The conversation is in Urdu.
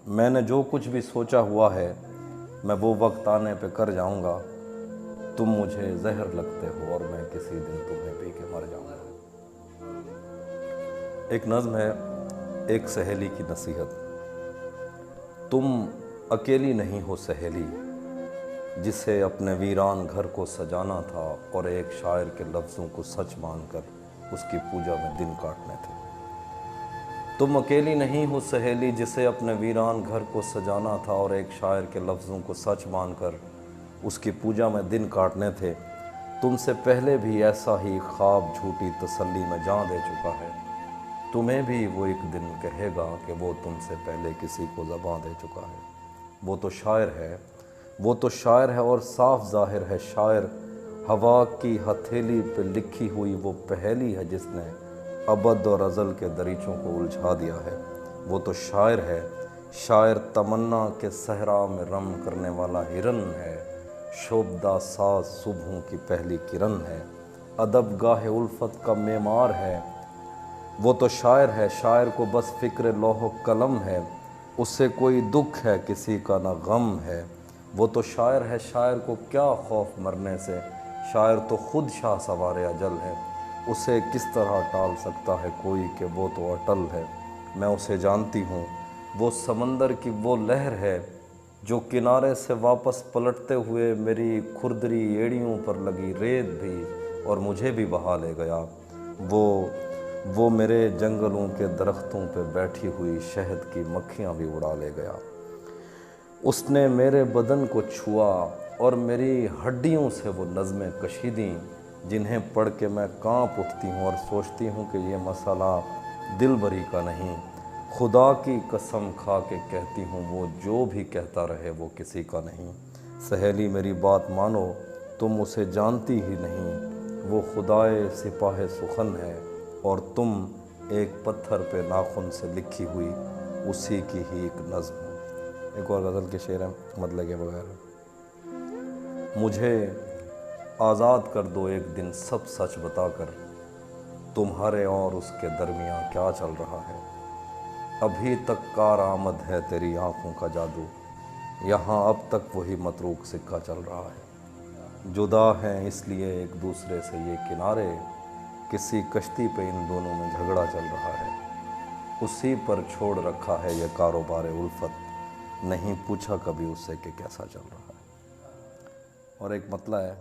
میں نے جو کچھ بھی سوچا ہوا ہے میں وہ وقت آنے پہ کر جاؤں گا، تم مجھے زہر لگتے ہو اور میں کسی دن تمہیں پی کے مر جاؤں گا۔ ایک نظم ہے، ایک سہیلی کی نصیحت۔ تم اکیلی نہیں ہو سہیلی، جسے اپنے ویران گھر کو سجانا تھا اور ایک شاعر کے لفظوں کو سچ مان کر اس کی پوجا میں دن کاٹنے تھے۔ تم اکیلی نہیں ہو سہیلی، جسے اپنے ویران گھر کو سجانا تھا اور ایک شاعر کے لفظوں کو سچ مان کر اس کی پوجا میں دن کاٹنے تھے۔ تم سے پہلے بھی ایسا ہی خواب جھوٹی تسلی میں جان دے چکا ہے، تمہیں بھی وہ ایک دن کہے گا کہ وہ تم سے پہلے کسی کو زباں دے چکا ہے۔ وہ تو شاعر ہے، وہ تو شاعر ہے اور صاف ظاہر ہے شاعر، ہوا کی ہتھیلی پہ لکھی ہوئی وہ پہیلی ہے جس نے ابد اور ازل کے دریچوں کو الجھا دیا ہے۔ وہ تو شاعر ہے، شاعر تمنا کے صحرا میں رم کرنے والا ہرن ہے، شوبدہ ساز صبحوں کی پہلی کرن ہے، ادب گاہ الفت کا معمار ہے۔ وہ تو شاعر ہے، شاعر کو بس فکر لوح و قلم ہے، اس سے کوئی دکھ ہے کسی کا نہ غم ہے۔ وہ تو شاعر ہے، شاعر کو کیا خوف مرنے سے، شاعر تو خود شاہ سوار اجل ہے، اسے کس طرح ٹال سکتا ہے کوئی کہ وہ تو اٹل ہے۔ میں اسے جانتی ہوں، وہ سمندر کی وہ لہر ہے جو کنارے سے واپس پلٹتے ہوئے میری کھردری ایڑیوں پر لگی ریت بھی اور مجھے بھی بہا لے گیا۔ وہ میرے جنگلوں کے درختوں پہ بیٹھی ہوئی شہد کی مکھیاں بھی اڑا لے گیا۔ اس نے میرے بدن کو چھوا اور میری ہڈیوں سے وہ نظمیں کشیدیں جنہیں پڑھ کے میں کانپ اٹھتی ہوں اور سوچتی ہوں کہ یہ مسئلہ دل بری کا نہیں۔ خدا کی قسم کھا کے کہتی ہوں وہ جو بھی کہتا رہے وہ کسی کا نہیں۔ سہیلی میری بات مانو، تم اسے جانتی ہی نہیں، وہ خدائے سپاہ سخن ہے اور تم ایک پتھر پہ ناخن سے لکھی ہوئی اسی کی ہی ایک نظم ہو۔ ایک اور غزل کے شعر ہے، مت لگے بغیر۔ مجھے آزاد کر دو ایک دن سب سچ بتا کر، تمہارے اور اس کے درمیان کیا چل رہا ہے۔ ابھی تک کارآمد ہے تیری آنکھوں کا جادو، یہاں اب تک وہی متروک سکہ چل رہا ہے۔ جدا ہیں اس لیے ایک دوسرے سے یہ کنارے، کسی کشتی پہ ان دونوں میں جھگڑا چل رہا ہے۔ اسی پر چھوڑ رکھا ہے یہ کاروبار الفت، نہیں پوچھا کبھی اس سے کہ کیسا چل رہا ہے۔ اور ایک مطلع ہے،